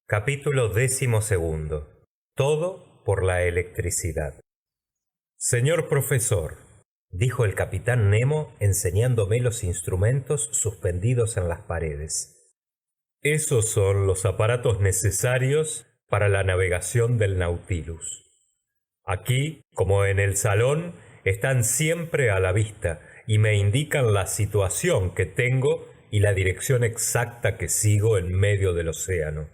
Capítulo 12. Todo por la electricidad. Señor profesor, dijo el capitán Nemo enseñándome los instrumentos suspendidos en las paredes. Esos son los aparatos necesarios para la navegación del Nautilus. Aquí, como en el salón, están siempre a la vista y me indican la situación que tengo y la dirección exacta que sigo en medio del océano.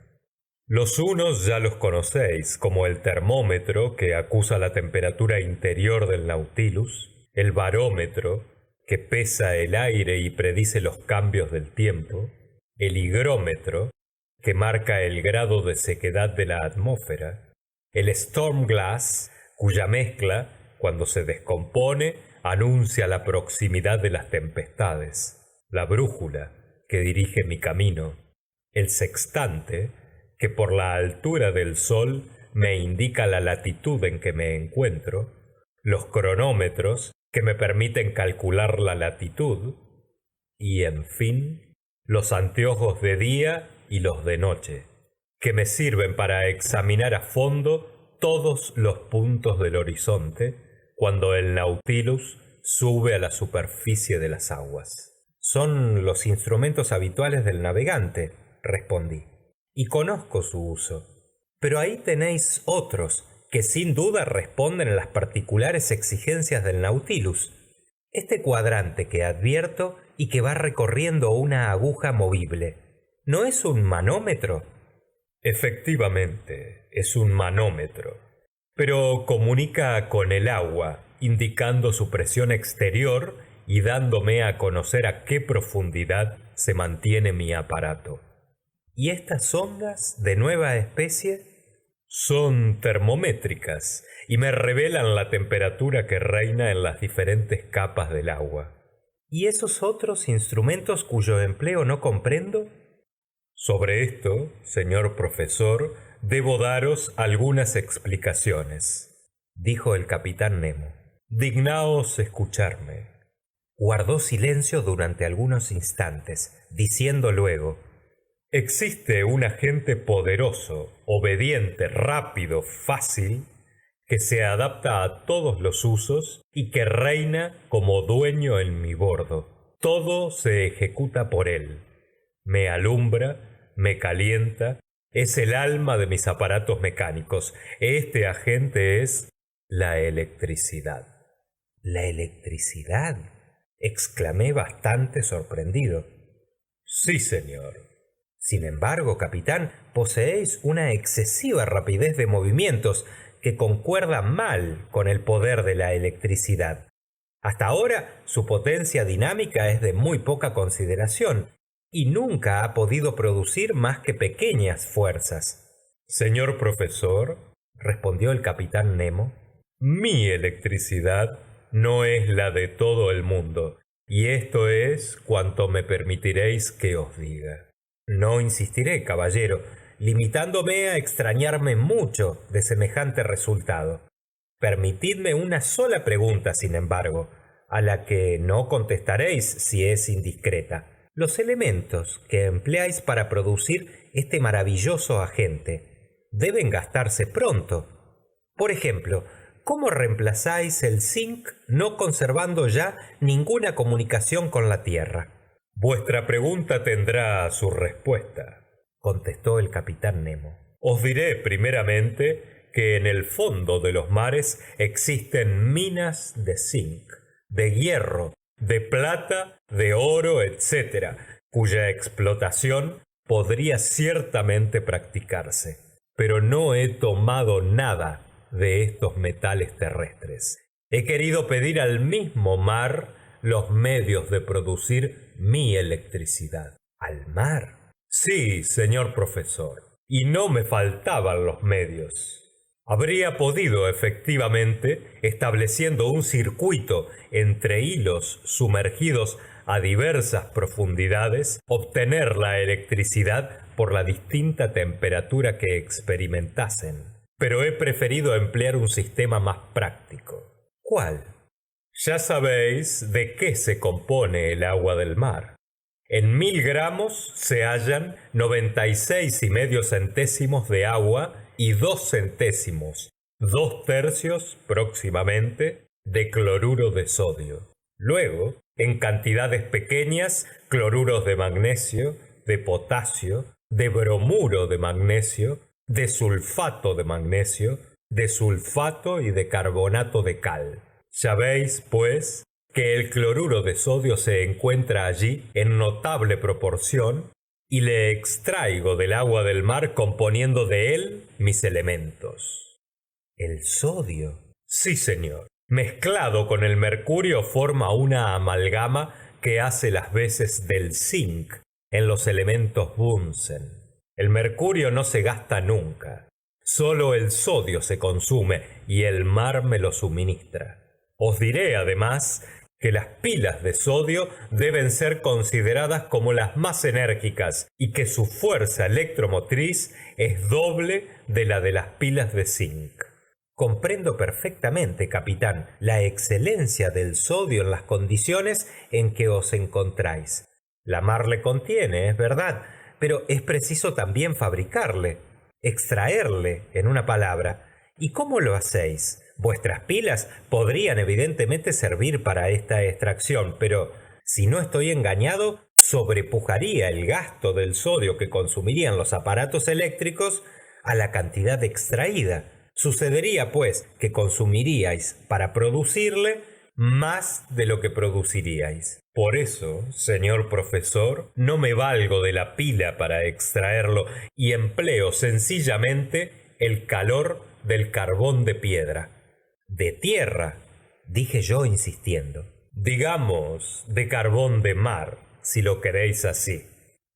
Los unos ya los conocéis, como el termómetro que acusa la temperatura interior del Nautilus, el barómetro que pesa el aire y predice los cambios del tiempo, el higrómetro que marca el grado de sequedad de la atmósfera, el storm glass cuya mezcla, cuando se descompone, anuncia la proximidad de las tempestades, la brújula que dirige mi camino, el sextante que por la altura del sol me indica la latitud en que me encuentro, los cronómetros que me permiten calcular la latitud, y en fin, los anteojos de día y los de noche, que me sirven para examinar a fondo todos los puntos del horizonte cuando el Nautilus sube a la superficie de las aguas. Son los instrumentos habituales del navegante, respondí, y conozco su uso. Pero ahí tenéis otros que sin duda responden a las particulares exigencias del Nautilus. Este cuadrante que advierto y que va recorriendo una aguja movible, ¿no es un manómetro? Efectivamente, es un manómetro, pero comunica con el agua, indicando su presión exterior y dándome a conocer a qué profundidad se mantiene mi aparato. ¿Y estas ondas de nueva especie? Son termométricas y me revelan la temperatura que reina en las diferentes capas del agua. ¿Y esos otros instrumentos cuyo empleo no comprendo? Sobre esto, señor profesor, debo daros algunas explicaciones, dijo el capitán Nemo. Dignaos escucharme. Guardó silencio durante algunos instantes, diciendo luego: existe un agente poderoso, obediente, rápido, fácil, que se adapta a todos los usos y que reina como dueño en mi bordo. Todo se ejecuta por él. Me alumbra, me calienta, es el alma de mis aparatos mecánicos. Este agente es la electricidad. ¿La electricidad? Exclamé bastante sorprendido. Sí, señor. Sin embargo, capitán, poseéis una excesiva rapidez de movimientos que concuerda mal con el poder de la electricidad. Hasta ahora, su potencia dinámica es de muy poca consideración y nunca ha podido producir más que pequeñas fuerzas. Señor profesor, respondió el capitán Nemo, mi electricidad no es la de todo el mundo, y esto es cuanto me permitiréis que os diga. No insistiré, caballero, limitándome a extrañarme mucho de semejante resultado. Permitidme una sola pregunta, sin embargo, a la que no contestaréis si es indiscreta. Los elementos que empleáis para producir este maravilloso agente deben gastarse pronto. Por ejemplo, ¿cómo reemplazáis el zinc no conservando ya ninguna comunicación con la Tierra? Vuestra pregunta tendrá su respuesta, contestó el capitán Nemo. Os diré primeramente que en el fondo de los mares existen minas de zinc, de hierro, de plata, de oro, etc., cuya explotación podría ciertamente practicarse. Pero no he tomado nada de estos metales terrestres. He querido pedir al mismo mar los medios de producir mi electricidad. ¿Al mar? Sí, señor profesor. Y no me faltaban los medios. Habría podido, efectivamente, estableciendo un circuito entre hilos sumergidos a diversas profundidades, obtener la electricidad por la distinta temperatura que experimentasen. Pero he preferido emplear un sistema más práctico. ¿Cuál? Ya sabéis de qué se compone el agua del mar. En 1000 gramos se hallan 96,5 centésimos de agua y 2 centésimos, 2 tercios próximamente, de cloruro de sodio. Luego, en cantidades pequeñas, cloruros de magnesio, de potasio, de bromuro de magnesio, de sulfato de magnesio, de sulfato y de carbonato de cal. Ya veis, pues, que el cloruro de sodio se encuentra allí en notable proporción y le extraigo del agua del mar componiendo de él mis elementos. ¿El sodio? Sí, señor. Mezclado con el mercurio forma una amalgama que hace las veces del zinc en los elementos Bunsen. El mercurio no se gasta nunca. Solo el sodio se consume y el mar me lo suministra. Os diré, además, que las pilas de sodio deben ser consideradas como las más enérgicas y que su fuerza electromotriz es doble de la de las pilas de zinc. Comprendo perfectamente, capitán, la excelencia del sodio en las condiciones en que os encontráis. La mar le contiene, es verdad, pero es preciso también fabricarle, extraerle, en una palabra. ¿Y cómo lo hacéis? Vuestras pilas podrían evidentemente servir para esta extracción, pero si no estoy engañado, sobrepujaría el gasto del sodio que consumirían los aparatos eléctricos a la cantidad extraída. Sucedería, pues, que consumiríais para producirle más de lo que produciríais. Por eso, señor profesor, no me valgo de la pila para extraerlo y empleo sencillamente el calor del carbón de piedra. De tierra, dije yo insistiendo. Digamos, de carbón de mar, si lo queréis así,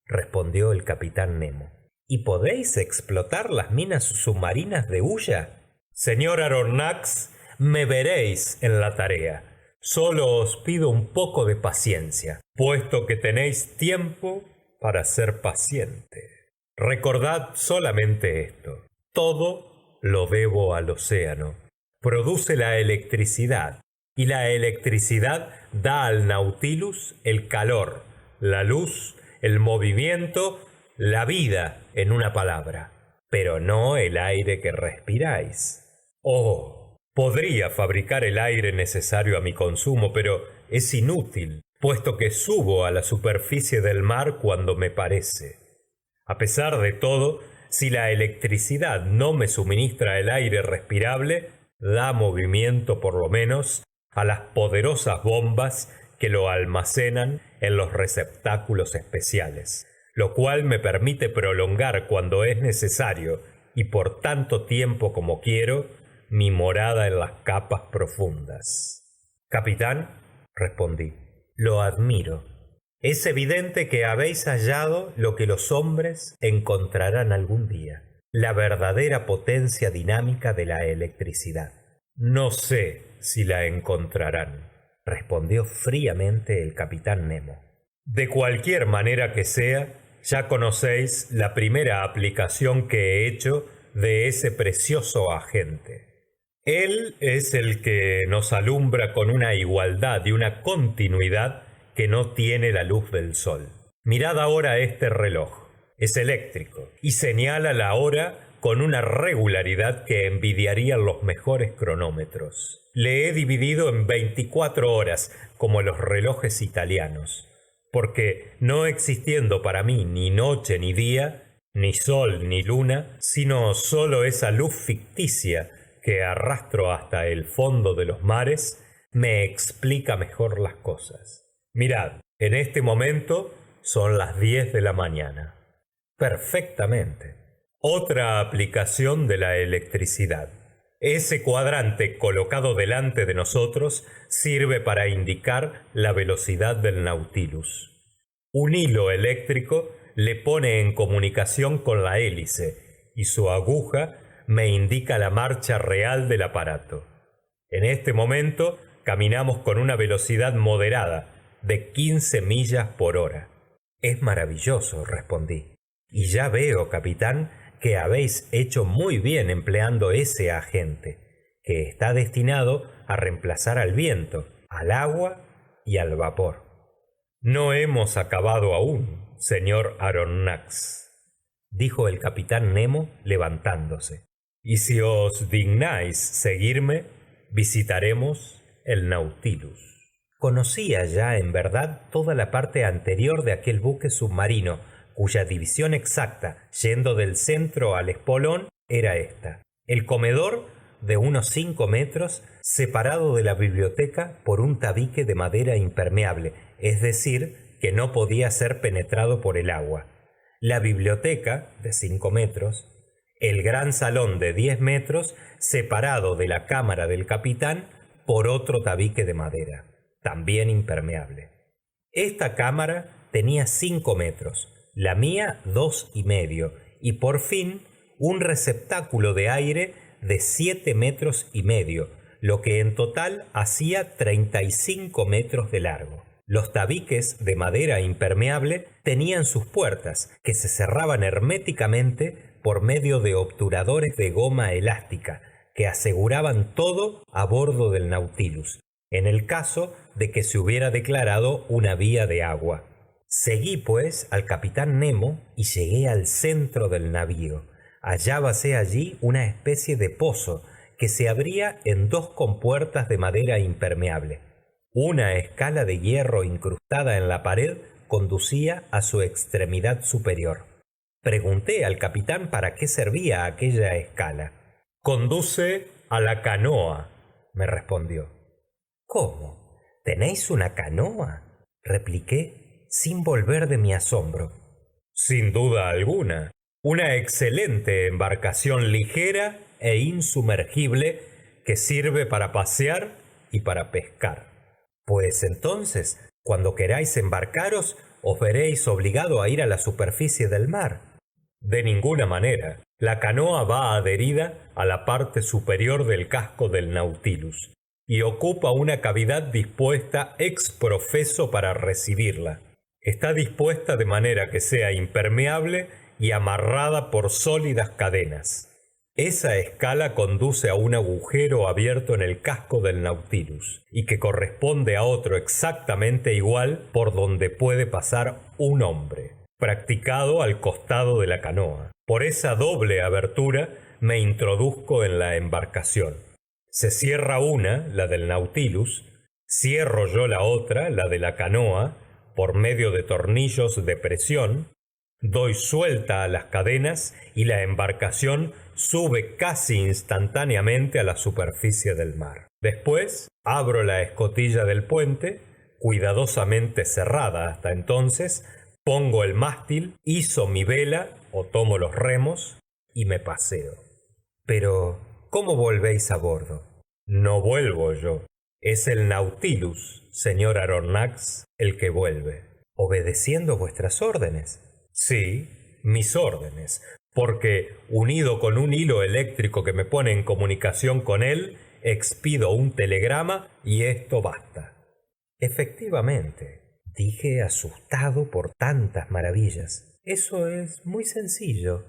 respondió el capitán Nemo. ¿Y podéis explotar las minas submarinas de hulla? Señor Aronnax, me veréis en la tarea. Solo os pido un poco de paciencia, puesto que tenéis tiempo para ser paciente. Recordad solamente esto. Todo lo debo al océano. Produce la electricidad, y la electricidad da al Nautilus el calor, la luz, el movimiento, la vida, en una palabra, pero no el aire que respiráis. Oh, podría fabricar el aire necesario a mi consumo, pero es inútil, puesto que subo a la superficie del mar cuando me parece. A pesar de todo, si la electricidad no me suministra el aire respirable, da movimiento por lo menos a las poderosas bombas que lo almacenan en los receptáculos especiales, lo cual me permite prolongar cuando es necesario y por tanto tiempo como quiero mi morada en las capas profundas. Capitán, respondí, lo admiro. Es evidente que habéis hallado lo que los hombres encontrarán algún día, la verdadera potencia dinámica de la electricidad. No sé si la encontrarán, respondió fríamente el capitán Nemo. De cualquier manera que sea, ya conocéis la primera aplicación que he hecho de ese precioso agente. Él es el que nos alumbra con una igualdad y una continuidad que no tiene la luz del sol. Mirad ahora este reloj. Es eléctrico y señala la hora con una regularidad que envidiarían los mejores cronómetros. Le he dividido en 24 horas, como los relojes italianos, porque no existiendo para mí ni noche ni día, ni sol ni luna, sino solo esa luz ficticia que arrastro hasta el fondo de los mares, me explica mejor las cosas. Mirad, en este momento son las 10 de la mañana. Perfectamente. Otra aplicación de la electricidad. Ese cuadrante colocado delante de nosotros sirve para indicar la velocidad del Nautilus. Un hilo eléctrico le pone en comunicación con la hélice y su aguja me indica la marcha real del aparato. En este momento caminamos con una velocidad moderada de 15 millas por hora. Es maravilloso, respondí. Y ya veo, capitán, que habéis hecho muy bien empleando ese agente, que está destinado a reemplazar al viento, al agua y al vapor. No hemos acabado aún, señor Aronnax, dijo el capitán Nemo levantándose. Y si os dignáis seguirme, visitaremos el Nautilus. Conocía ya en verdad toda la parte anterior de aquel buque submarino, cuya división exacta, yendo del centro al espolón, era esta. El comedor, de unos 5 metros, separado de la biblioteca por un tabique de madera impermeable, es decir, que no podía ser penetrado por el agua. La biblioteca, de 5 metros, el gran salón de 10 metros, separado de la cámara del capitán por otro tabique de madera, también impermeable. Esta cámara tenía 5 metros, la mía 2,5, y por fin un receptáculo de aire de 7,5 metros, lo que en total hacía 35 metros de largo. Los tabiques de madera impermeable tenían sus puertas, que se cerraban herméticamente por medio de obturadores de goma elástica, que aseguraban todo a bordo del Nautilus, en el caso de que se hubiera declarado una vía de agua. Seguí, pues, al capitán Nemo y llegué al centro del navío. Hallábase allí una especie de pozo que se abría en 2 compuertas de madera impermeable. Una escala de hierro incrustada en la pared conducía a su extremidad superior. Pregunté al capitán para qué servía aquella escala. «Conduce a la canoa», me respondió. «¿Cómo? ¿Tenéis una canoa?», repliqué sin volver de mi asombro. «Sin duda alguna. Una excelente embarcación ligera e insumergible que sirve para pasear y para pescar». «Pues entonces, cuando queráis embarcaros, os veréis obligado a ir a la superficie del mar». «De ninguna manera. La canoa va adherida a la parte superior del casco del Nautilus y ocupa una cavidad dispuesta ex profeso para recibirla. Está dispuesta de manera que sea impermeable y amarrada por sólidas cadenas. Esa escala conduce a un agujero abierto en el casco del Nautilus y que corresponde a otro exactamente igual por donde puede pasar un hombre, practicado al costado de la canoa. Por esa doble abertura me introduzco en la embarcación. Se cierra una, la del Nautilus, cierro yo la otra, la de la canoa, por medio de tornillos de presión, doy suelta a las cadenas y la embarcación sube casi instantáneamente a la superficie del mar. Después abro la escotilla del puente, cuidadosamente cerrada hasta entonces, pongo el mástil, izo mi vela o tomo los remos y me paseo. Pero, ¿cómo volvéis a bordo? No vuelvo yo. Es el Nautilus, señor Aronnax, el que vuelve. ¿Obedeciendo vuestras órdenes? Sí, mis órdenes, porque, unido con un hilo eléctrico que me pone en comunicación con él, expido un telegrama y esto basta. Efectivamente, dije asustado por tantas maravillas. Eso es muy sencillo.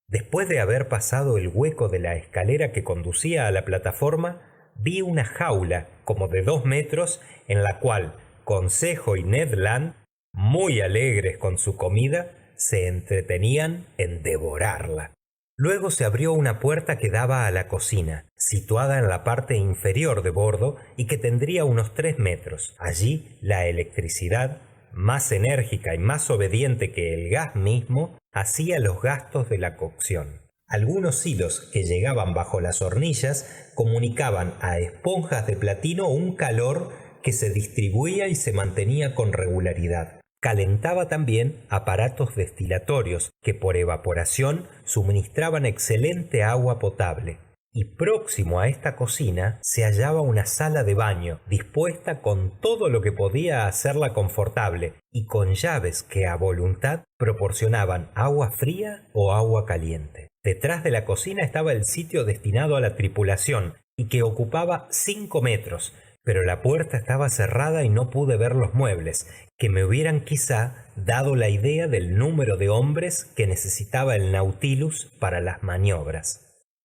Después de haber pasado el hueco de la escalera que conducía a la plataforma, vi una jaula como de 2 metros en la cual Consejo y Ned Land, muy alegres con su comida, se entretenían en devorarla. Luego se abrió una puerta que daba a la cocina, situada en la parte inferior de bordo y que tendría unos 3 metros. Allí la electricidad, más enérgica y más obediente que el gas mismo, hacía los gastos de la cocción. Algunos hilos que llegaban bajo las hornillas comunicaban a esponjas de platino un calor que se distribuía y se mantenía con regularidad. Calentaba también aparatos destilatorios que por evaporación suministraban excelente agua potable. Y próximo a esta cocina se hallaba una sala de baño dispuesta con todo lo que podía hacerla confortable y con llaves que a voluntad proporcionaban agua fría o agua caliente. Detrás de la cocina estaba el sitio destinado a la tripulación y que ocupaba 5 metros, pero la puerta estaba cerrada y no pude ver los muebles, que me hubieran quizá dado la idea del número de hombres que necesitaba el Nautilus para las maniobras.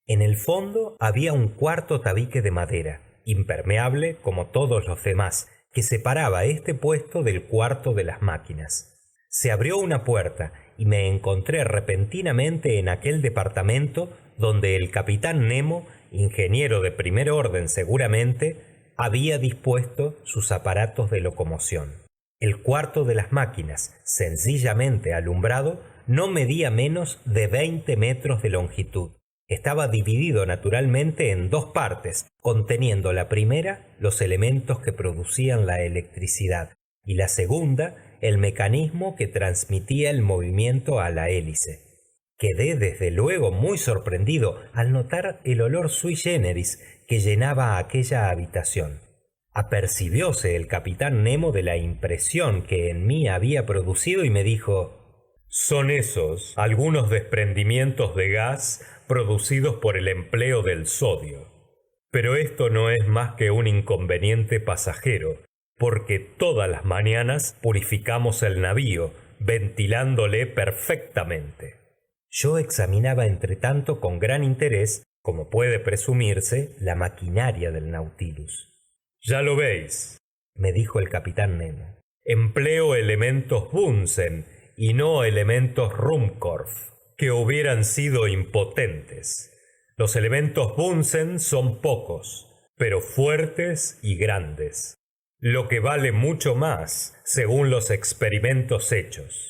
En el fondo había un cuarto tabique de madera, impermeable como todos los demás, que separaba este puesto del cuarto de las máquinas. Se abrió una puerta y me encontré repentinamente en aquel departamento donde el capitán Nemo, ingeniero de primer orden seguramente, había dispuesto sus aparatos de locomoción. El cuarto de las máquinas, sencillamente alumbrado, no medía menos de 20 metros de longitud. Estaba dividido naturalmente en dos partes, conteniendo la primera los elementos que producían la electricidad y la segunda el mecanismo que transmitía el movimiento a la hélice. Quedé desde luego muy sorprendido al notar el olor sui generis que llenaba aquella habitación. Apercibióse el capitán Nemo de la impresión que en mí había producido y me dijo: «Son esos algunos desprendimientos de gas producidos por el empleo del sodio. Pero esto no es más que un inconveniente pasajero, porque todas las mañanas purificamos el navío, ventilándole perfectamente». Yo examinaba entretanto con gran interés, como puede presumirse, la maquinaria del Nautilus. «Ya lo veis», me dijo el capitán Nemo. «Empleo elementos Bunsen y no elementos Ruhmkorff, que hubieran sido impotentes. Los elementos Bunsen son pocos, pero fuertes y grandes, lo que vale mucho más según los experimentos hechos.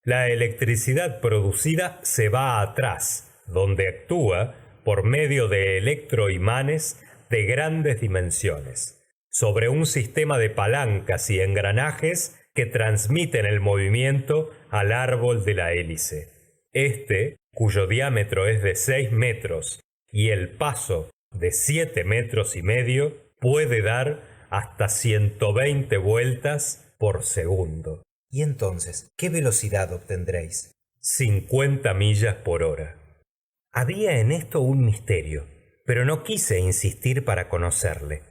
La electricidad producida se va atrás, donde actúa por medio de electroimanes de grandes dimensiones, sobre un sistema de palancas y engranajes que transmiten el movimiento al árbol de la hélice. Este, cuyo diámetro es de 6 metros y el paso de 7 metros y medio, puede dar hasta 120 vueltas por segundo». «¿Y entonces qué velocidad obtendréis?» «50 millas por hora». Había en esto un misterio, pero no quise insistir para conocerle.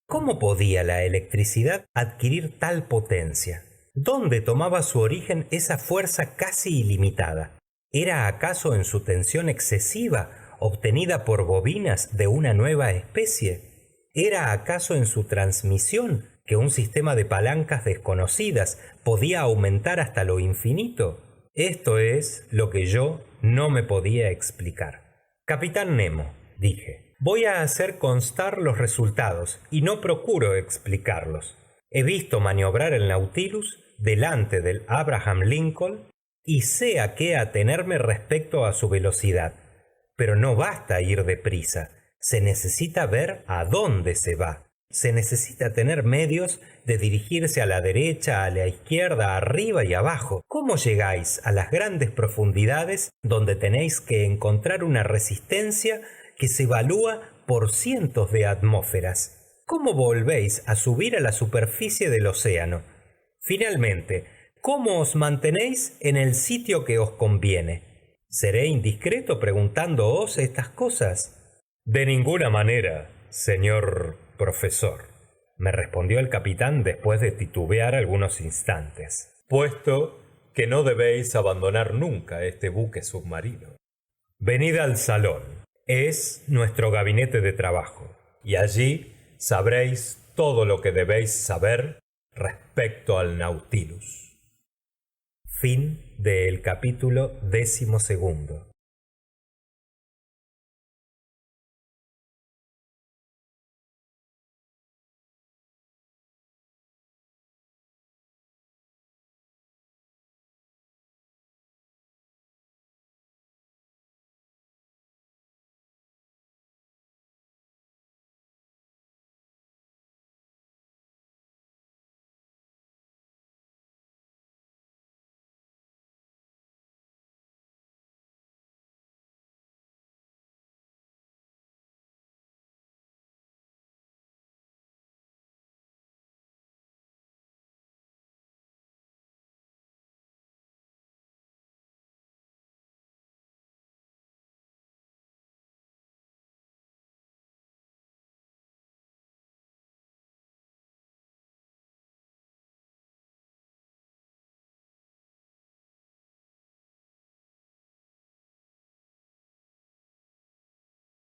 ¿Cómo podía la electricidad adquirir tal potencia? ¿Dónde tomaba su origen esa fuerza casi ilimitada? ¿Era acaso en su tensión excesiva, obtenida por bobinas de una nueva especie? ¿Era acaso en su transmisión, que un sistema de palancas desconocidas podía aumentar hasta lo infinito? Esto es lo que yo no me podía explicar. «Capitán Nemo», dije, «voy a hacer constar los resultados y no procuro explicarlos. He visto maniobrar el Nautilus delante del Abraham Lincoln y sé a qué atenerme respecto a su velocidad. Pero no basta ir deprisa, se necesita ver a dónde se va. Se necesita tener medios de dirigirse a la derecha, a la izquierda, arriba y abajo. ¿Cómo llegáis a las grandes profundidades donde tenéis que encontrar una resistencia que se evalúa por cientos de atmósferas? ¿Cómo volvéis a subir a la superficie del océano? Finalmente, ¿cómo os mantenéis en el sitio que os conviene? ¿Seré indiscreto preguntándoos estas cosas?» «De ninguna manera, señor profesor», me respondió el capitán después de titubear algunos instantes, «puesto que no debéis abandonar nunca este buque submarino. Venid al salón, es nuestro gabinete de trabajo, y allí sabréis todo lo que debéis saber respecto al Nautilus». Fin del capítulo 12.